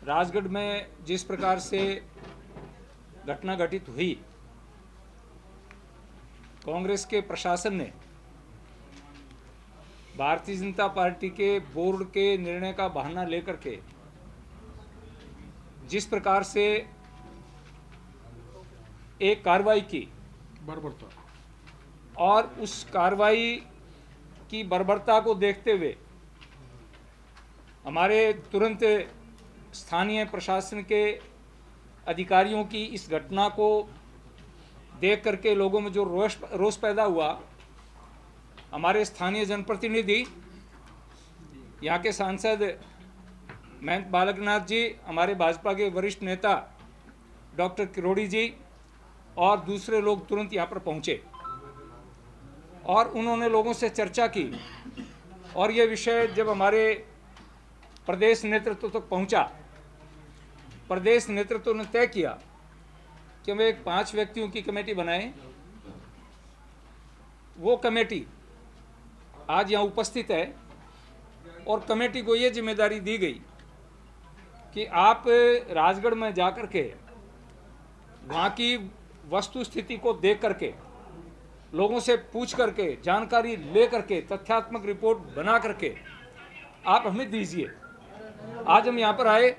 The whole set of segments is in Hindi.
राजगढ़ में जिस प्रकार से घटना घटित हुई, कांग्रेस के प्रशासन ने भारतीय जनता पार्टी के बोर्ड के निर्णय का बहाना लेकर के जिस प्रकार से एक कार्रवाई की बर्बरता, और उस कार्रवाई की बर्बरता को देखते हुए हमारे तुरंत स्थानीय प्रशासन के अधिकारियों की इस घटना को देख करके लोगों में जो रोष पैदा हुआ, हमारे स्थानीय जनप्रतिनिधि, यहाँ के सांसद महंत बालकनाथ जी, हमारे भाजपा के वरिष्ठ नेता डॉक्टर किरोड़ी जी और दूसरे लोग तुरंत यहाँ पर पहुँचे और उन्होंने लोगों से चर्चा की। और ये विषय जब हमारे प्रदेश नेतृत्व तक पहुँचा, प्रदेश नेतृत्व ने तय किया कि हम एक 5 व्यक्तियों की कमेटी बनाएं। वो कमेटी आज यहाँ उपस्थित है और कमेटी को ये जिम्मेदारी दी गई कि आप राजगढ़ में जाकर के वहाँ की वस्तु स्थिति को देख करके, लोगों से पूछ करके, जानकारी ले करके, तथ्यात्मक रिपोर्ट बना करके आप हमें दीजिए। आज हम यहाँ पर आए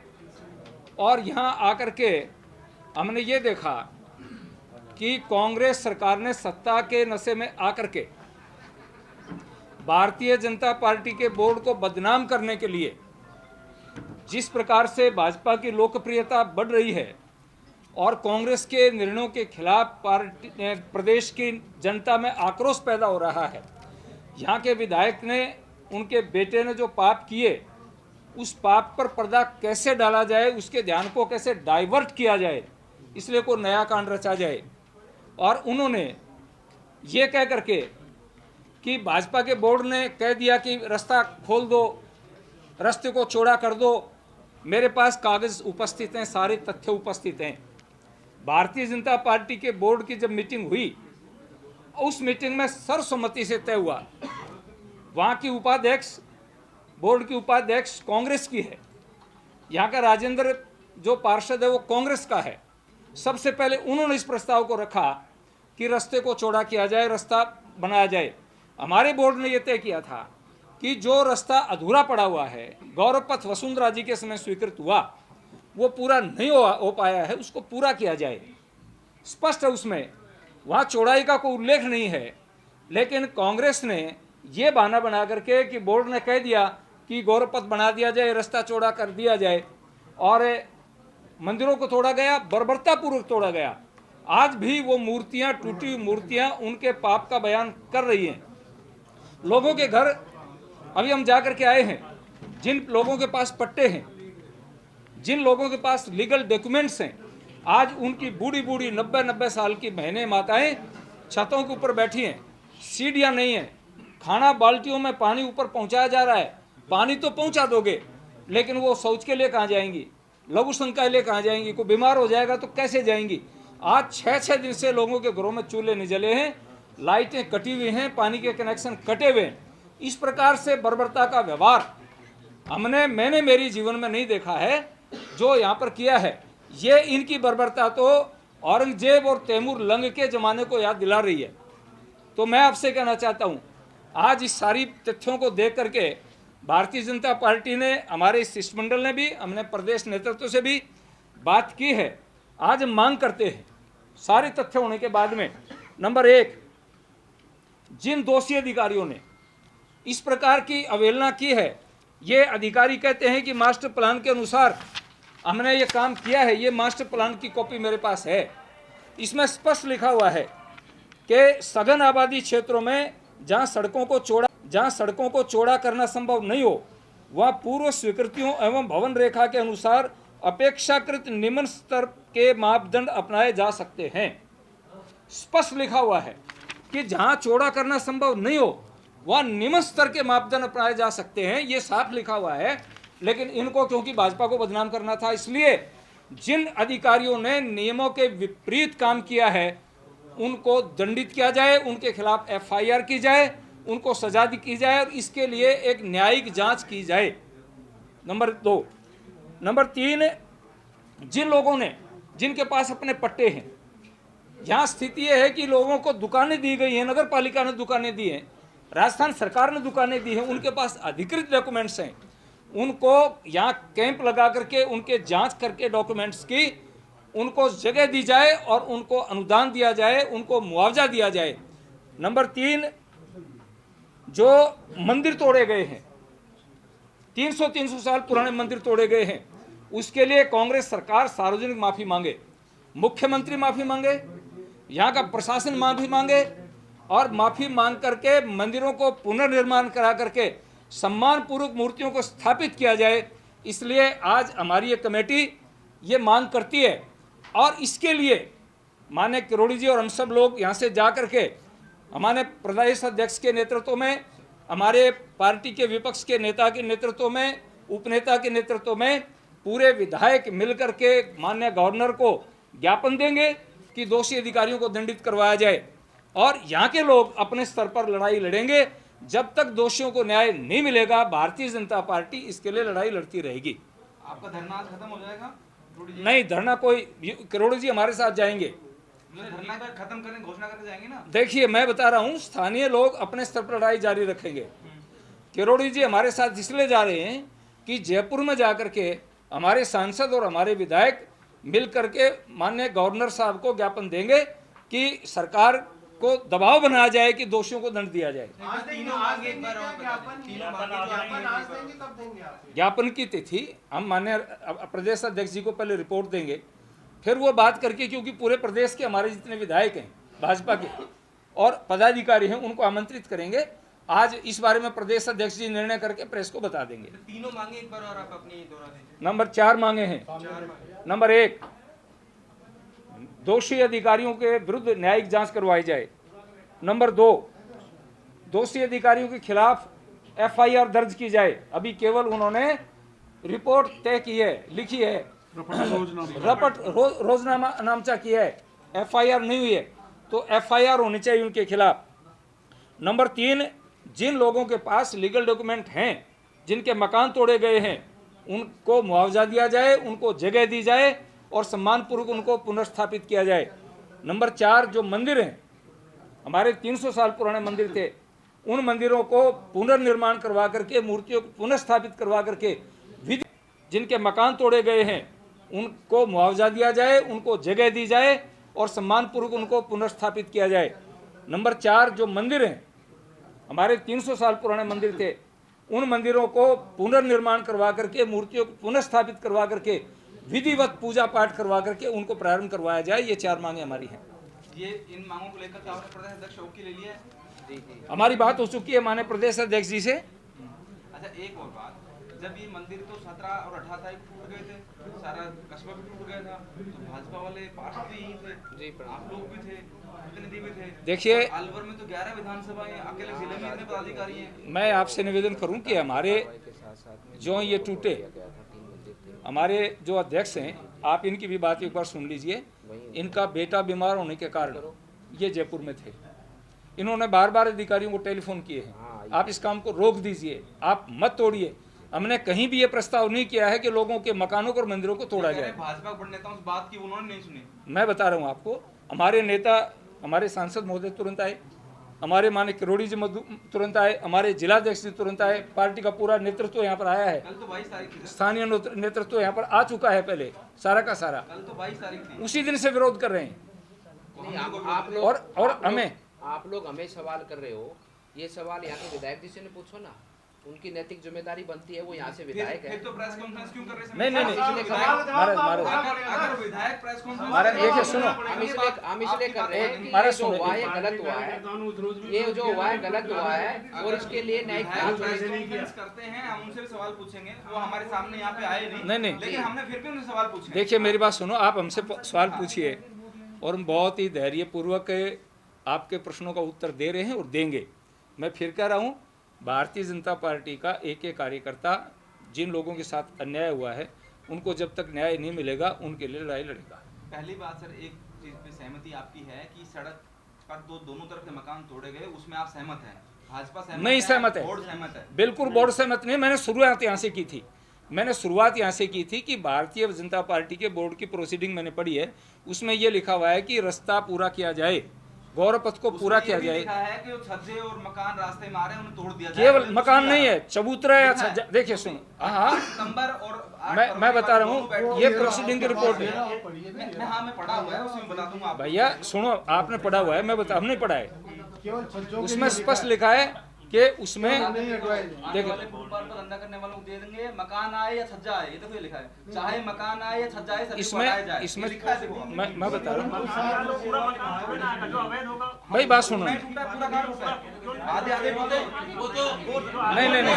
और यहाँ आकर के हमने ये देखा कि कांग्रेस सरकार ने सत्ता के नशे में आकर के भारतीय जनता पार्टी के बोर्ड को बदनाम करने के लिए जिस प्रकार से भाजपा की लोकप्रियता बढ़ रही है और कांग्रेस के निर्णयों के खिलाफ प्रदेश की जनता में आक्रोश पैदा हो रहा है। यहाँ के विधायक ने, उनके बेटे ने जो पाप किए, उस पाप पर पर्दा कैसे डाला जाए, उसके ध्यान को कैसे डाइवर्ट किया जाए, इसलिए कोई नया कांड रचा जाए। और उन्होंने ये कह करके कि भाजपा के बोर्ड ने कह दिया कि रास्ता खोल दो, रास्ते को चौड़ा कर दो। मेरे पास कागज उपस्थित हैं, सारे तथ्य उपस्थित हैं। भारतीय जनता पार्टी के बोर्ड की जब मीटिंग हुई, उस मीटिंग में सर्वसम्मति से तय हुआ, वहाँ की उपाध्यक्ष, बोर्ड की उपाध्यक्ष कांग्रेस की है, यहाँ का राजेंद्र जो पार्षद है वो कांग्रेस का है। सबसे पहले उन्होंने इस प्रस्ताव को रखा कि रास्ते को चौड़ा किया जाए, रास्ता बनाया जाए। हमारे बोर्ड ने यह तय किया था कि जो रास्ता अधूरा पड़ा हुआ है, गौरव पथ वसुंधरा जी के समय स्वीकृत हुआ, वो पूरा नहीं हो पाया है, उसको पूरा किया जाए। स्पष्ट है उसमें, वहाँ चौड़ाई का कोई उल्लेख नहीं है। लेकिन कांग्रेस ने ये बहाना बना करके कि बोर्ड ने कह दिया कि गौरव पथ बना दिया जाए, रास्ता चौड़ा कर दिया जाए, और मंदिरों को तोड़ा गया, बर्बरतापूर्वक तोड़ा गया। आज भी वो मूर्तियाँ, टूटी हुई मूर्तियाँ उनके पाप का बयान कर रही हैं। लोगों के घर अभी हम जा कर के आए हैं, जिन लोगों के पास पट्टे हैं, जिन लोगों के पास लीगल डॉक्यूमेंट्स हैं, आज उनकी बूढ़ी बूढ़ी 90-90 साल की बहनें, माताएं छतों के ऊपर बैठी हैं, सीढ़ियाँ नहीं हैं, खाना बाल्टियों में पानी ऊपर पहुंचाया जा रहा है। पानी तो पहुंचा दोगे, लेकिन वो शौच के लिए कहाँ जाएंगी, लघु शंका के लिए कहाँ जाएंगी, कोई बीमार हो जाएगा तो कैसे जाएंगी। आज 6-6 दिन से लोगों के घरों में चूल्हे नहीं जले हैं, लाइटें कटी हुई हैं, पानी के कनेक्शन कटे हुए हैं। इस प्रकार से बर्बरता का व्यवहार मैंने मेरी जीवन में नहीं देखा है जो यहाँ पर किया है। ये इनकी बर्बरता तो औरंगजेब और तैमूर लंग के ज़माने को याद दिला रही है। तो मैं आपसे कहना चाहता हूँ, आज इस सारी तथ्यों को देख करके भारतीय जनता पार्टी ने, हमारे शिष्टमंडल ने भी, हमने प्रदेश नेतृत्व से भी बात की है। आज हम मांग करते हैं, सारे तथ्य होने के बाद में, नंबर 1, जिन दोषी अधिकारियों ने इस प्रकार की अवहेलना की है, ये अधिकारी कहते हैं कि मास्टर प्लान के अनुसार हमने ये काम किया है। ये मास्टर प्लान की कॉपी मेरे पास है, इसमें स्पष्ट लिखा हुआ है कि सघन आबादी क्षेत्रों में जहाँ सड़कों को चौड़ा करना संभव नहीं हो, वहाँ पूर्व स्वीकृतियों एवं भवन रेखा के अनुसार अपेक्षाकृत निम्न स्तर के मापदंड अपनाए जा सकते हैं। स्पष्ट लिखा हुआ है कि जहाँ चौड़ा करना संभव नहीं हो, वहाँ निम्न स्तर के मापदंड अपनाए जा सकते हैं। ये साफ लिखा हुआ है। लेकिन इनको क्योंकि भाजपा को बदनाम करना था, इसलिए जिन अधिकारियों ने नियमों के विपरीत काम किया है उनको दंडित किया जाए, उनके खिलाफ FIR की जाए, उनको सजा की जाए और इसके लिए एक न्यायिक जांच की जाए। नंबर 2, नंबर 3, जिन लोगों ने जिनके पास अपने पट्टे हैं, यहाँ स्थिति यह है कि लोगों को दुकानें दी गई हैं, नगर पालिका ने दुकानें दी हैं, राजस्थान सरकार ने दुकानें दी हैं, उनके पास अधिकृत डॉक्यूमेंट्स हैं, उनको यहाँ कैंप लगा करके उनके जांच करके डॉक्यूमेंट्स की उनको जगह दी जाए और उनको अनुदान दिया जाए, उनको मुआवजा दिया जाए। नंबर 3, जो मंदिर तोड़े गए हैं, 300 साल पुराने मंदिर तोड़े गए हैं, उसके लिए कांग्रेस सरकार सार्वजनिक माफी मांगे, मुख्यमंत्री माफी मांगे, यहाँ का प्रशासन माफी मांगे और माफी मांग करके मंदिरों को पुनर्निर्माण करा करके सम्मानपूर्वक मूर्तियों को स्थापित किया जाए। इसलिए आज हमारी ये कमेटी ये मांग करती है और इसके लिए माननीय किरोड़ी जी और हम सब लोग यहाँ से जा करके हमारे प्रदेश अध्यक्ष के नेतृत्व में, हमारे पार्टी के विपक्ष के नेता के नेतृत्व में, उपनेता के नेतृत्व में पूरे विधायक मिलकर के माननीय गवर्नर को ज्ञापन देंगे कि दोषी अधिकारियों को दंडित करवाया जाए और यहाँ के लोग अपने स्तर पर लड़ाई लड़ेंगे। जब तक दोषियों को न्याय नहीं मिलेगा, भारतीय जनता पार्टी इसके लिए लड़ाई लड़ती रहेगी। आपका धरना आज खत्म हो जाएगा? नहीं, धरना कोई, किरोड़ी जी हमारे साथ जाएंगे, धरना खत्म करें, घोषणा करके जाएंगे ना। देखिए मैं बता रहा हूँ, स्थानीय लोग अपने स्तर पर लड़ाई जारी रखेंगे। किरोड़ी जी हमारे साथ इसलिए जा रहे हैं कि जयपुर में जाकर के हमारे सांसद और हमारे विधायक मिल करके माननीय गवर्नर साहब को ज्ञापन देंगे कि सरकार को दबाव बनाया जाए कि दोषियों को दंड दिया जाए। ज्ञापन की तिथि हम माननीय प्रदेश अध्यक्ष जी को पहले रिपोर्ट देंगे, फिर वो बात करके, क्योंकि पूरे प्रदेश के हमारे जितने विधायक हैं भाजपा के और पदाधिकारी हैं उनको आमंत्रित करेंगे। आज इस बारे में प्रदेश अध्यक्ष जी निर्णय करके प्रेस को बता देंगे। तीनों मांगे एक बार और आप अपनी दोहरा दीजिए। नंबर 4 मांगे हैं। नंबर 1, दोषी अधिकारियों के विरुद्ध न्यायिक जांच करवाई जाए। नंबर 2, दोषी अधिकारियों के खिलाफ FIR दर्ज की जाए। अभी केवल उन्होंने रिपोर्ट तय की है, लिखी है, रपट रोजनामा नामचा किया है, FIR नहीं हुई है, तो FIR होनी चाहिए उनके खिलाफ। नंबर 3, जिन लोगों के पास लीगल डॉक्यूमेंट हैं, जिनके मकान तोड़े गए हैं, उनको मुआवजा दिया जाए, उनको जगह दी जाए और सम्मानपूर्वक उनको पुनर्स्थापित किया जाए। नंबर 4, जो मंदिर हैं, हमारे 300 साल पुराने मंदिर थे, उन मंदिरों को पुनर्निर्माण करवा करके, मूर्तियों को पुनर्स्थापित करवा करके विधि, जिनके मकान तोड़े गए हैं उनको मुआवजा दिया जाए, उनको जगह दी जाए और सम्मानपूर्वक उनको पुनर्स्थापित किया जाए। नंबर 4, जो मंदिर हैं, हमारे 300 साल पुराने मंदिर थे, उन मंदिरों को पुनर्निर्माण करवा करके, मूर्तियों को पुनर्स्थापित करवा करके, विधिवत पूजा पाठ करवा करके उनको प्रारंभ करवाया जाए। ये 4 मांगे हमारी हैं। ये इन मांगों को लेकर आपने प्रदेश अध्यक्ष ओके ले लिया है? हमारी बात हो चुकी है माननीय प्रदेश अध्यक्ष जी से। अच्छा, एक और बात, जब ये मंदिर तो 17 और 18 तारीख टूट गए थे, सारा कस्बा भी टूट गया था, तो भाजपा वाले पार्षद भी यही थे, आप लोग भी थे, प्रतिनिधि भी थे। देखिए, अलवर में तो 11 विधानसभाएं, अकेले जिले में इतने पदाधिकारी हैं। मैं आपसे निवेदन करूं कि हमारे जो ये टूटे, हमारे जो अध्यक्ष हैं, आप इनकी भी बात एक बार सुन लीजिए। इनका बेटा बीमार होने के कारण ये जयपुर में थे। इन्होंने बार बार अधिकारियों को टेलीफोन किए हैं, आप इस काम को रोक दीजिए, आप मत तोड़िए। हमने कहीं भी ये प्रस्ताव नहीं किया है कि लोगों के मकानों और मंदिरों को तोड़ा जाए। भाजपा के बड़े नेताओं से बात की, उन्होंने नहीं सुनी। मैं बता रहा हूँ आपको, हमारे नेता, हमारे सांसद महोदय तुरंत आए, हमारे माननीय किरोड़ी जी तुरंत आए, हमारे जिलाध्यक्ष जी तुरंत आए, पार्टी का पूरा नेतृत्व यहाँ पर आया है। कल तो 22 तारीख थी। स्थानीय नेतृत्व यहाँ पर आ चुका है पहले, सारा का सारा। कल तो 22 तारीख थी। उसी दिन से विरोध कर रहे हैं। आप लोग और हमें, आप लोग हमें सवाल कर रहे हो, ये सवाल यहाँ के विधायक जी से ने पूछो ना, उनकी नैतिक जिम्मेदारी बनती है, वो यहाँ से विधायक है। फिर तो प्रेस कॉन्फ्रेंस क्यों कर रहे हैं? नहीं, अगर विधायक प्रेस कॉन्फ्रेंस, देखिए सुनो, हम इसलिए कर रहे हैं कि हमारा ये जो सुनो, हुआ है गलत हुआ है, ये जो हुआ है गलत हुआ है और इसके लिए न्यायिक जांच प्रेस कॉन्फ्रेंस करते हैं, हम उनसे भी सवाल पूछेंगे। वो हमारे सामने यहाँ पे आए नहीं, लेकिन हमने फिर भी उनसे सवाल पूछे। देखिए मेरी बात सुनो, आप हमसे सवाल पूछिए और हम बहुत ही धैर्यपूर्वक आपके प्रश्नों का उत्तर दे रहे हैं और देंगे। मैं फिर कह रहा हूँ, भारतीय जनता पार्टी का एक एक कार्यकर्ता जिन लोगों के साथ अन्याय हुआ है, उनको जब तक न्याय नहीं मिलेगा उनके लिए लड़ाई लड़ेगा। पहली बात सर, एक चीज पे सहमति आपकी है कि सड़क पर दोनों तरफ के मकान तोड़े गए, उसमें आप सहमत हैं? भाजपा सहमत नहीं सहमत है, बोर्ड सहमत है? बिल्कुल बोर्ड सहमत नहीं। मैंने शुरुआत यहाँ से की थी, मैंने शुरुआत यहाँ से की थी कि भारतीय जनता पार्टी के बोर्ड की प्रोसीडिंग मैंने पढ़ी है, उसमें ये लिखा हुआ है कि रास्ता पूरा किया जाए, गौरव पथ को पूरा किया जाए। लिखा है कि वो छज्जे और मकान रास्ते में आ रहे हैं, उन्हें तोड़ दिया जाए। केवल मकान नहीं है, चबूतरा या छज्जा। देखिए सुनो, हाँ सितंबर और मैं बता रहा हूँ, ये प्रोसीडिंग की रिपोर्ट है। मैं पढ़ा हुआ है, उसमें बता दूंगा आपको। भैया सुनो, आपने पढ़ा हुआ है, हमने पढ़ा है, उसमें स्पष्ट लिखा है कि उसमें देखो फुटपाथ पर धंधा करने वालों को दे देंगे, मकान आए या छज्जा आए, ये तो ये लिखा है, चाहे मकान आए या छज्जा आए, सभी को हटाया जाए। इसमें लिखा है, देखो मैं बता रहा हूँ भाई, बात सुनो। पूरा काम होता है, आधे आधे बोलते वो तो नहीं नहीं नहीं,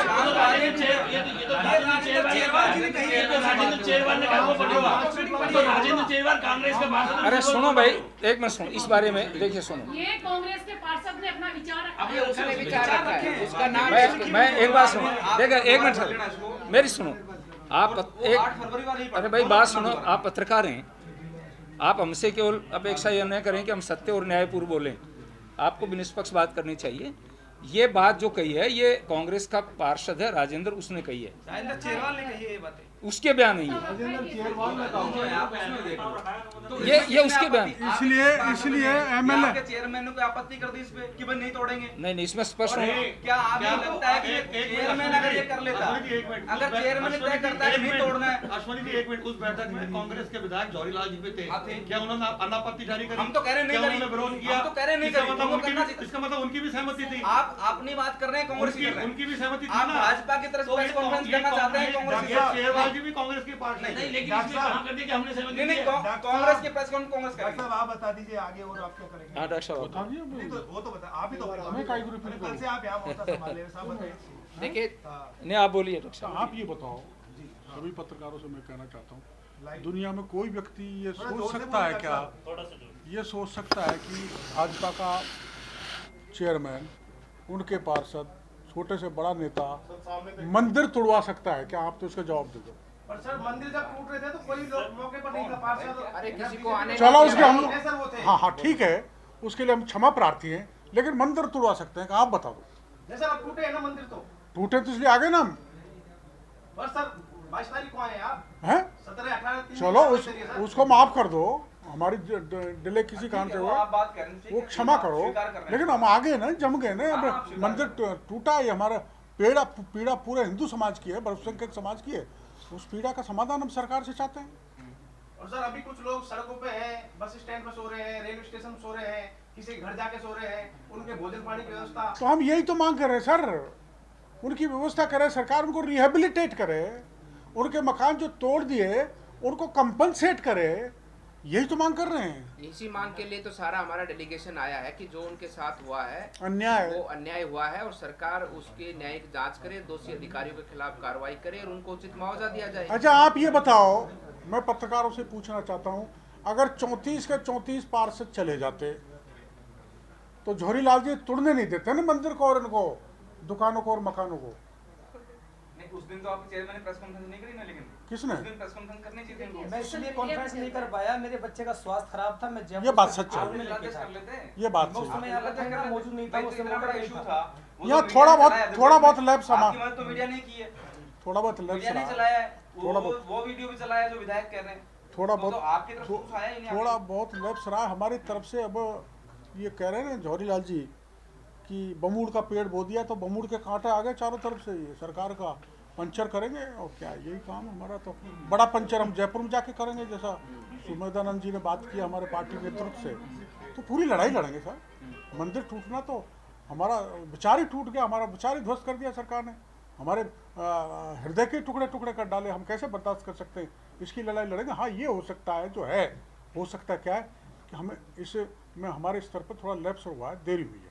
अरे सुनो भाई, एक मिनट सुनो इस बारे में। देखिए सुनो, ये कांग्रेस के पार्षद ने अपना विचार रखा है। उसने विचार रखा है, उसका नाम मैं एक बात सुनो, देखिए एक मिनट मेरी सुनो। आप 8 फरवरी वाली अरे भाई बात सुनो, आप पत्रकार हैं, आप हमसे केवल अपेक्षा यह न करें कि हम सत्य और न्यायपूर्ण बोलें, आपको भी निष्पक्ष बात करनी चाहिए। ये बात जो कही है, ये कांग्रेस का पार्षद है राजेंद्र, उसने कही है, राजेंद्र चेरवाल ने कही है ये बातें, उसके बयान नहीं है, ये उसके बयान। इसलिए एमएलए के चेयरमैन ने कोई आपत्ति कर दी इस पे कि भाई नहीं तोड़ेंगे। नहीं, इसमें स्पष्ट है। क्या आपको लगता है कि चेयरमैन अगर ये कर लेता, अगर चेयरमैन तय करता है कि नहीं तोड़ना है? अश्वनी जी एक मिनट, उस बैठक में कांग्रेस के विधायक जौहरी लाल जी पे थे, क्या उन्होंने अनापत्ति जारी करी? हम तो कह रहे नहीं करी, विरोध किया, हम तो कह रहे नहीं करी, इसका मतलब उनकी भी सहमति थी। आप अपनी बात कर रहे हैं, कांग्रेस की कर रहे हैं, उनकी भी सहमति थी आप ना। भाजपा की तरफ से प्रेस कॉन्फ्रेंस करना चाहते हैं, कांग्रेस की तरफ। शेरवाल जी भी कांग्रेस की पार्टी नहीं, लेकिन इसमें कहां कर दिया कि हमने सहमति नहीं, कांग्रेस की प्रेस कॉन्फ्रेंस कांग्रेस करेगी। आप बता दीजिए आगे और आप क्या करेंगे? हाँ डॉक्टर साहब, नहीं तो वो तो बता, आप ही तो हमें काई ग्रुप कल से आप यहाँ मोर्चा संभाल रहे हैं, साहब बताइए। देखिए नहीं आप बोलिए डॉक्टर साहब। आप ये बताओ, सभी पत्रकारों से मैं कहना चाहता हूँ, दुनिया में कोई व्यक्ति ये सोच सकता है क्या, ये सोच सकता है कि भाजपा का चेयरमैन, उनके पार्षद, छोटे से बड़ा नेता मंदिर तोड़वा सकता है क्या? आप तो इसका जवाब दे दो। पर सर मंदिर जब टूट रहे थे तो कोई लोग मौके पर नहीं था, पार्षद अरे किसी को आने चलो उसके हम सर वो थे। हाँ ठीक है, उसके लिए हम क्षमा प्रार्थी हैं, लेकिन मंदिर तोड़वा सकते हैं क्या? आप बता दो। नहीं सर अब टूटे हैं ना मंदिर, तो टूटे तो इसलिए आगे ना हम पर सर 22 तारीख को आए हैं आप, हैं, 17 18 चलो उसको माफ कर दो, हमारी डिले किसी कारण से वो हुआ, आप बात कर रहे हैं, वो क्षमा करो, लेकिन हम आगे ना जम गए ना। अब मंदिर टूटा है, हमारा पीड़ा पूरे हिंदू समाज की है, बहुसंख्यक समाज की है, उस पीड़ा का समाधान हम सरकार से चाहते हैं। और सर अभी कुछ लोग सड़कों पे हैं, बस स्टैंड पे सो रहे हैं, रेलवे स्टेशन सो रहे हैं, किसी के घर जाके सो रहे हैं, उनके भोजन पानी की व्यवस्था। तो हम यही तो मांग कर रहे हैं सर, उनकी व्यवस्था करे सरकार, उनको रिहेबिलिटेट करे, उनके मकान जो तोड़ दिए उनको कंपनसेट करे, यही तो मांग कर रहे हैं। इसी मांग के लिए तो सारा हमारा डेलीगेशन आया है कि जो उनके साथ हुआ है अन्याय, वो अन्याय हुआ है और सरकार उसकी न्यायिक जांच करे, दोषी अधिकारियों के खिलाफ कार्रवाई करे और उनको उचित मुआवजा दिया जाए। अच्छा आप ये बताओ, मैं पत्रकारों से पूछना चाहता हूँ, अगर 34 के 34 पार्षद चले जाते तो जौहरी लाल जी तोड़ने नहीं देते ना मंदिर को और इनको दुकानों को और मकानों को। नहीं, उस दिन तो आपके चेयरमैन ने प्रेस कॉन्फ्रेंस नहीं करी ना, लेकिन किसने? उस दिन प्रेस कॉन्फ्रेंस करनी चाहिए थी इनको। मैं इसलिए कॉन्फ्रेंस नहीं कर पाया, मेरे बच्चे का स्वास्थ्य खराब था, मैं जयपुर ये बात सच है, आप मिला के कर लेते, ये बात मैं उस सच है। समय यहाँ पर कैमरा मौजूद नहीं था, भाई, उस तो समय इतना बड़ा बड़ा इशू था। था, वो यहाँ तो थोड़ा मीडिया ने चलाया, बहुत लैब समा, आपकी मदद तो मीडिया ने की है, थोड़ा बहुत लैब मीडिया ने समा, चलाया है, थोड़ा बहुत- वो वीडियो भी चलाया जो विधायक कह रहे हैं, थोड़ा तो बहुत आपकी तरफ प्रूफ आया ही नहीं। थोड़ा बहुत लैब सरा हमारी तरफ से। अब ये कह रहे हैं ना जौहरी लाल जी कि बमूड़ का पेड़ बो दिया तो बमूड़ के कांटे आ गए चारों तरफ से, ये सरकार का पंचर करेंगे और क्या, यही काम हमारा। तो बड़ा पंचर हम जयपुर में जाके करेंगे, जैसा सुमेधानंद जी ने बात की हमारे पार्टी नेतृत्व से, तो पूरी लड़ाई लड़ेंगे सर। मंदिर टूटना तो हमारा विचार ही टूट गया, हमारा विचार ही ध्वस्त कर दिया सरकार ने, हमारे हृदय के टुकड़े टुकड़े कर डाले, हम कैसे बर्दाश्त कर सकते हैं? इसकी लड़ाई लड़ेंगे। हाँ ये हो सकता है, जो है हो सकता है क्या है कि हमें इसमें हमारे स्तर पर थोड़ा लैप्स हुआ है, देरी हुई है।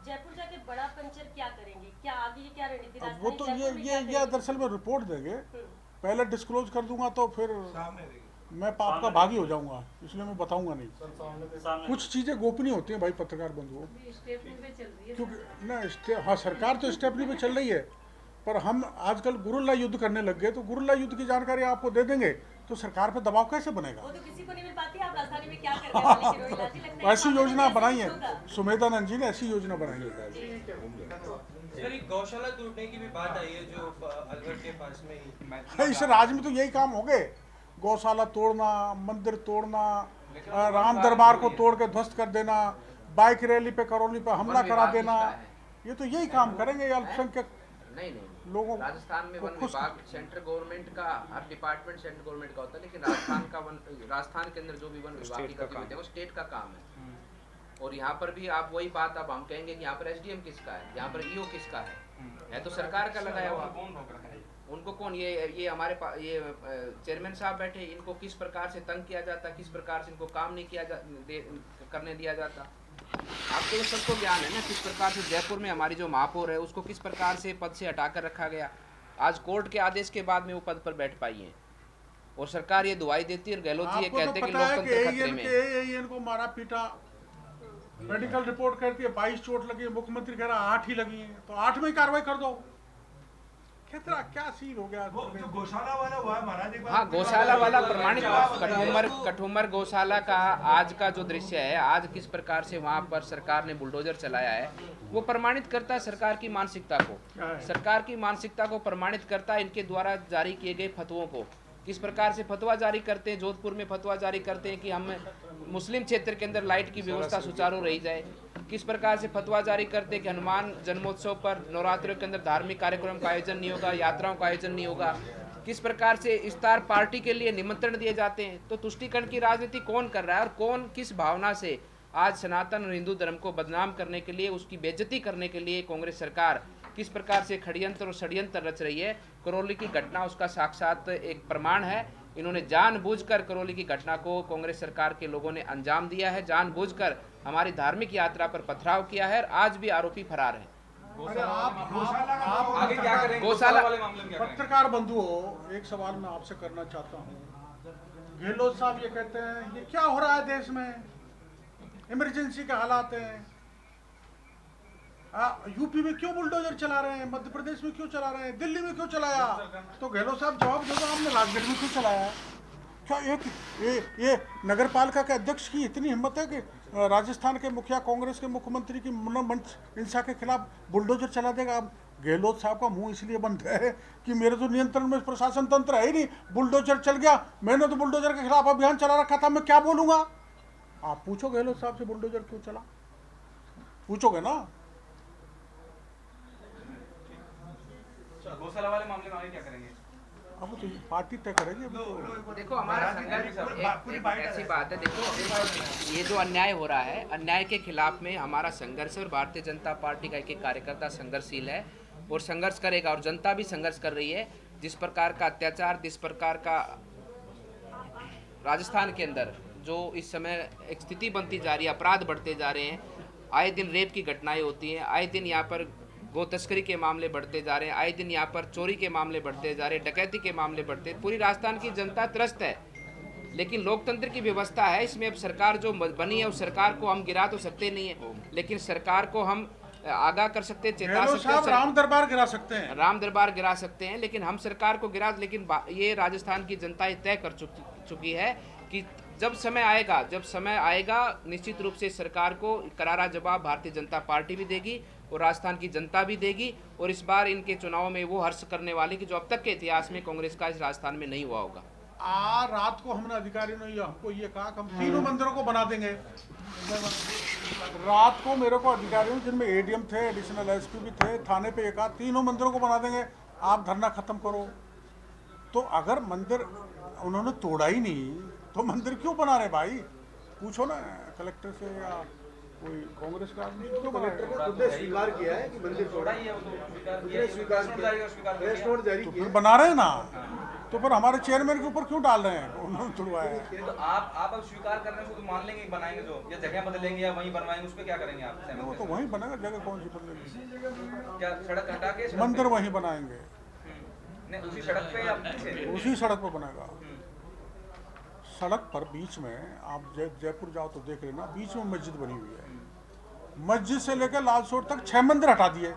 जयपुर जाके बड़ा पंचर क्या करेंगे, क्या आगे क्या रणनीति? अब वो तो ये दरअसल में रिपोर्ट देंगे, पहले डिस्क्लोज कर दूंगा तो फिर मैं पाप का भागी हो जाऊंगा, इसलिए मैं बताऊंगा नहीं। कुछ चीज़ें गोपनीय होती हैं भाई पत्रकार बंधुओं, क्योंकि ना हाँ सरकार तो स्टेपनी पे चल रही है, पर हम आजकल गुरुल्ला युद्ध करने लग गए, तो गुरुल्ला युद्ध की जानकारी आपको दे देंगे तो सरकार पे दबाव कैसे बनेगा? वो तो किसी को नहीं मिल पाती। आप राजधानी में क्या करने वाले हैं? रोहिला जी लगता है ऐसी योजना बनाई है, सुमेधानंद जी ने ऐसी योजना बनाई है। सर गौशाला तोड़ने की भी बात आई है जो अलवर के पास में ही। इस राज्य में तो यही काम हो गए, गौशाला तोड़ना, मंदिर तोड़ना, राम दरबार को तोड़ के ध्वस्त कर देना, बाइक रैली पे करौली पे हमला करा देना, ये तो यही काम करेंगे ये अल्पसंख्यक नहीं लोगों राजस्थान में वन विभाग सेंट्रल गवर्नमेंट का, हर डिपार्टमेंट सेंट्रल गवर्नमेंट का होता है, लेकिन राजस्थान के अंदर जो भी वन विभाग की गतिविधि है वो स्टेट का काम है। और यहाँ पर भी आप वही बात अब हम कहेंगे कि यहाँ पर एसडीएम किसका है, यहाँ पर ईओ किसका है तो सरकार का लगाया हुआ। उनको कौन, ये हमारे ये चेयरमैन साहब बैठे, इनको किस प्रकार से तंग किया जाता, किस प्रकार से इनको काम नहीं करने दिया जाता। आपको तो सबको ज्ञान है ना किस प्रकार से जयपुर में हमारी जो महापौर है उसको किस प्रकार से पद से हटाकर रखा गया। आज कोर्ट के आदेश के बाद में वो पद पर बैठ पाई है और सरकार ये दुआई देती है और गहलोत जी ये कहते हैं कि लोकतंत्र खतरे में है। इनको मारा पीटा, मेडिकल रिपोर्ट कहती है 22 चोट लगी, मुख्यमंत्री कह रहा 8 ही लगी है, तो 8 में ही कार्रवाई कर दो। क्या सीन हो गया जो गौशाला वाला हुआ है महाराज, हाँ गौशाला वाला प्रमाणित, कठुमर गौशाला का आज का जो दृश्य है, आज किस प्रकार से वहाँ पर सरकार ने बुलडोजर चलाया है वो प्रमाणित करता है सरकार की मानसिकता को, सरकार की मानसिकता को प्रमाणित करता है इनके द्वारा जारी किए गए फतवों को। किस प्रकार से फतवा जारी करते हैं, जोधपुर में फतवा जारी करते हैं कि हम मुस्लिम क्षेत्र के अंदर लाइट की व्यवस्था सुचारू रही जाए। किस प्रकार से फतवा जारी करते हैं कि हनुमान जन्मोत्सव पर नवरात्रों के अंदर धार्मिक कार्यक्रम का आयोजन नहीं होगा, यात्राओं का आयोजन नहीं होगा। किस प्रकार से इफ्तार पार्टी के लिए निमंत्रण दिए जाते हैं। तो तुष्टीकरण की राजनीति कौन कर रहा है और कौन किस भावना से आज सनातन और हिंदू धर्म को बदनाम करने के लिए, उसकी बेइज्जती करने के लिए कांग्रेस सरकार किस प्रकार से षड्यंत्र और षड्यंत्र रच रही है। करौली की घटना उसका साक्षात एक प्रमाण है। इन्होंने जानबूझकर करौली की घटना को कांग्रेस सरकार के लोगों ने अंजाम दिया है, जानबूझकर हमारी धार्मिक यात्रा पर पथराव किया है और आज भी आरोपी फरार हैं। आगे क्या करेंगे गौशाला वाले मामले में क्या करेंगे? पत्रकार बंधुओं, एक सवाल मैं आपसे करना चाहता हूँ। गहलोत साहब ये कहते हैं ये क्या हो रहा है देश में, इमरजेंसी के हालात हैं, यूपी में क्यों बुलडोजर चला रहे हैं, मध्य प्रदेश में क्यों चला रहे हैं, दिल्ली में क्यों चलाया। तो गहलोत साहब जवाब दो, आपने राजगढ़ में क्यों चलाया। क्या ये नगर पालिका के अध्यक्ष की इतनी हिम्मत है कि राजस्थान के मुखिया, कांग्रेस के मुख्यमंत्री की मंच हिंसा के खिलाफ बुलडोजर चला देगा। अब गहलोत साहब का मुंह इसलिए बंद है कि मेरे तो नियंत्रण में प्रशासन तंत्र है ही नहीं, बुलडोजर चल गया, मैंने तो बुलडोजर के खिलाफ अभियान चला रखा था, मैं क्या बोलूंगा। आप पूछो गहलोत साहब से बुलडोजर क्यों चला, पूछोगे ना। गौशाला वाले मामले में आगे क्या करेंगे? अब तो पार्टी तय करेगी। देखो हमारा संघर्ष एक ऐसी बात है, देखो ये जो अन्याय हो रहा है, अन्याय के खिलाफ में हमारा संघर्ष और भारतीय जनता पार्टी का एक कार्यकर्ता संघर्षशील है और संघर्ष करेगा और जनता भी संघर्ष कर रही है। जिस प्रकार का अत्याचार, जिस प्रकार का राजस्थान के अंदर जो इस समय एक स्थिति बनती जा रही है, अपराध बढ़ते जा रहे हैं, आए दिन रेप की घटनाएं होती हैं, आए दिन यहाँ पर गो तस्करी के मामले बढ़ते जा रहे हैं, आए दिन यहाँ पर चोरी के मामले बढ़ते जा रहे हैं, डकैती के मामले बढ़ते, पूरी राजस्थान की जनता त्रस्त है। लेकिन लोकतंत्र की व्यवस्था है, इसमें अब सरकार जो बनी है उस सरकार को हम गिरा तो सकते नहीं है, लेकिन सरकार को हम आगाह कर सकते हैं, चेता सकते हैं। राम दरबार गिरा सकते हैं, राम दरबार गिरा सकते हैं, लेकिन हम सरकार को गिरा, लेकिन ये राजस्थान की जनता ये तय कर चुकी है कि जब समय आएगा निश्चित रूप से सरकार को करारा जवाब भारतीय जनता पार्टी भी देगी और राजस्थान की जनता भी देगी। और इस बार इनके चुनाव में वो हर्ष करने वाली कि जो अब तक के इतिहास में कांग्रेस का इस राजस्थान में नहीं हुआ होगा। रात को हमने अधिकारियों ने हमको ये कहा कि हम तीनों मंदिरों को बना देंगे। रात को मेरे को अधिकारियों जिनमें एडीएम थे, एडिशनल एसपी भी थे, थाने पे एक कहा तीनों मंदिरों को बना देंगे, आप धरना खत्म करो। तो अगर मंदिर उन्होंने तोड़ा ही नहीं तो मंदिर क्यों बना रहे भाई, पूछो ना कलेक्टर से या कोई कांग्रेस का आदमी। कलेक्टर ने खुद स्वीकार किया है कि मंदिर तोड़ा ही है, तो फिर बना रहे हैं ना, तो फिर हमारे चेयरमैन के ऊपर क्यों डाल रहे हैं, उन्होंने तोड़वाया है। तो आप अब स्वीकार करने को तो मान लेंगे बनाएंगे जो, या जगह बदलेंगे या वहीं बनवाएंगे, उस पर क्या करेंगे आप? वो तो वहीं बनेगा, जगह कौन सी बदलेगी, क्या सड़क हटा के मंदिर वहीं बनाएंगे, उसी सड़क पे या पीछे? उसी सड़क पर बनेगा। सड़क पर बीच में आप जयपुर जाओ तो देख लेना, बीच में मस्जिद बनी हुई है, मस्जिद से लेकर लाल सोर तक 6 मंदिर हटा दिए,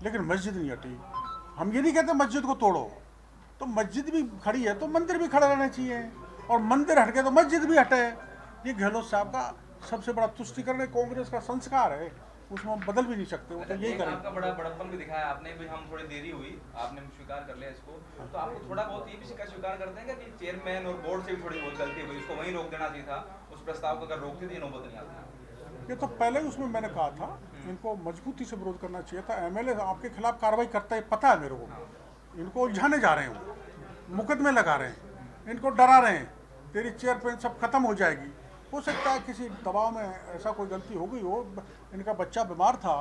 लेकिन मस्जिद नहीं हटी। हम ये नहीं कहते मस्जिद को तोड़ो, तो मस्जिद भी खड़ी है तो मंदिर भी खड़े रहने चाहिए, और मंदिर हट गए तो मस्जिद भी हटे। ये गहलोत साहब का सबसे बड़ा तुष्टिकरण कांग्रेस का संस्कार है उसमें हम बदल भी नहीं सकते, वो तो यही एक करेंगे। आपका बड़ा बड़प्पन भी दिखाया आपने, भी हम थोड़ी देरी हुई, आपने स्वीकार कर लिया इसको, तो आपको थोड़ा बहुत ये भी स्वीकार करते हैं कि चेयरमैन और बोर्ड से भी थोड़ी बहुत गलती हुई, उसको वहीं रोक देना चाहिए था, उस प्रस्ताव को अगर रोकती थी नौबत नहीं आती। ये तो पहले ही उसमें मैंने कहा था, इनको मजबूती से विरोध करना चाहिए था। एमएलए आपके खिलाफ कार्रवाई करता है, पता है मेरे को, इनको उलझाने जा रहे हैं, वो मुकदमे लगा रहे हैं, इनको डरा रहे हैं, तेरी चेयर पेन सब खत्म हो जाएगी। हो सकता है किसी दबाव में ऐसा कोई गलती हो गई हो, इनका बच्चा बीमार था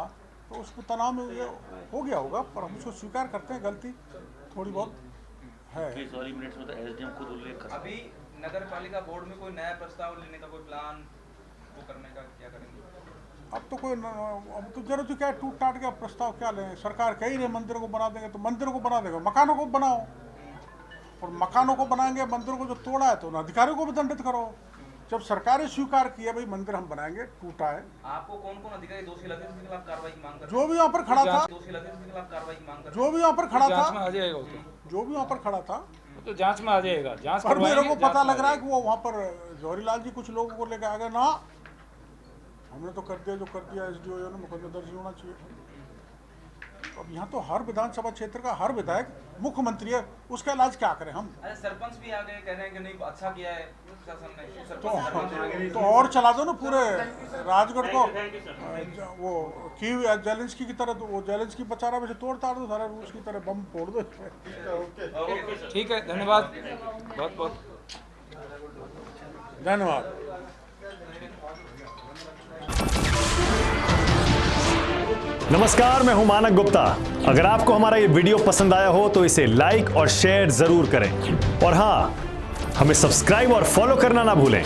तो उसको तनाव में ये हो गया होगा, पर हम उसको स्वीकार करते हैं, गलती थोड़ी बहुत है। अभी नगर पालिका बोर्ड में कोई नया प्रस्ताव लेने का कोई प्लान वो करने का क्या करेंगे? अब तो जरूरत क्या है, टूट टाट का प्रस्ताव क्या लें, सरकार कह रही है मंदिरों को बना देंगे तो मंदिरों को बना देंगे, मकानों को बनाओ, और मकानों को बनाएंगे, मंदिरों को जो तोड़ा है तो उन अधिकारियों को भी दंडित करो। जब सरकार स्वीकार किया भाई मंदिर हम बनाएंगे, टूटा है, आपको कौन कौन अधिकारी दोषी लगे इसके खिलाफ कार्रवाई की मांग कर, जो भी यहाँ पर खड़ा था, दोषी लगे इसके खिलाफ कार्रवाई की मांग कर, जो भी यहाँ पर खड़ा जांच में था, आ जाएगा, जो भी वहाँ पर खड़ा था, तो जांच में आ जाएगा, जांच पर मेरे करवाएंगे, को जांच पता में लग आ रहा है जाएगा। कि वो वहाँ पर जौहरीलाल जी कुछ लोगों को लेकर आ गए ना, हमने तो कर दिया जो कर दिया, एसडीओ ने मुकदमा दर्ज होना चाहिए। अब यहाँ तो हर विधानसभा क्षेत्र का हर विधायक मुख्यमंत्री है, उसका इलाज क्या करें हम? अरे सरपंच भी आ गए कह रहे हैं कि नहीं अच्छा किया है शासन ने, सरपंच तो और चला दो ना पूरे राजगढ़ को, वो की जेलेंस्की की तरह, तो वो जेलेंस्की बचा रहा, वैसे तोड़ ताड़ दो सारा रूस की तरह, बम फोड़ दो। ठीक है, धन्यवाद, बहुत बहुत धन्यवाद। नमस्कार, मैं हूं मानक गुप्ता। अगर आपको हमारा ये वीडियो पसंद आया हो तो इसे लाइक और शेयर जरूर करें, और हां, हमें सब्सक्राइब और फॉलो करना ना भूलें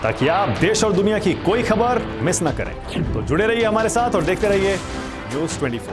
ताकि आप देश और दुनिया की कोई खबर मिस ना करें। तो जुड़े रहिए हमारे साथ और देखते रहिए न्यूज़ 24।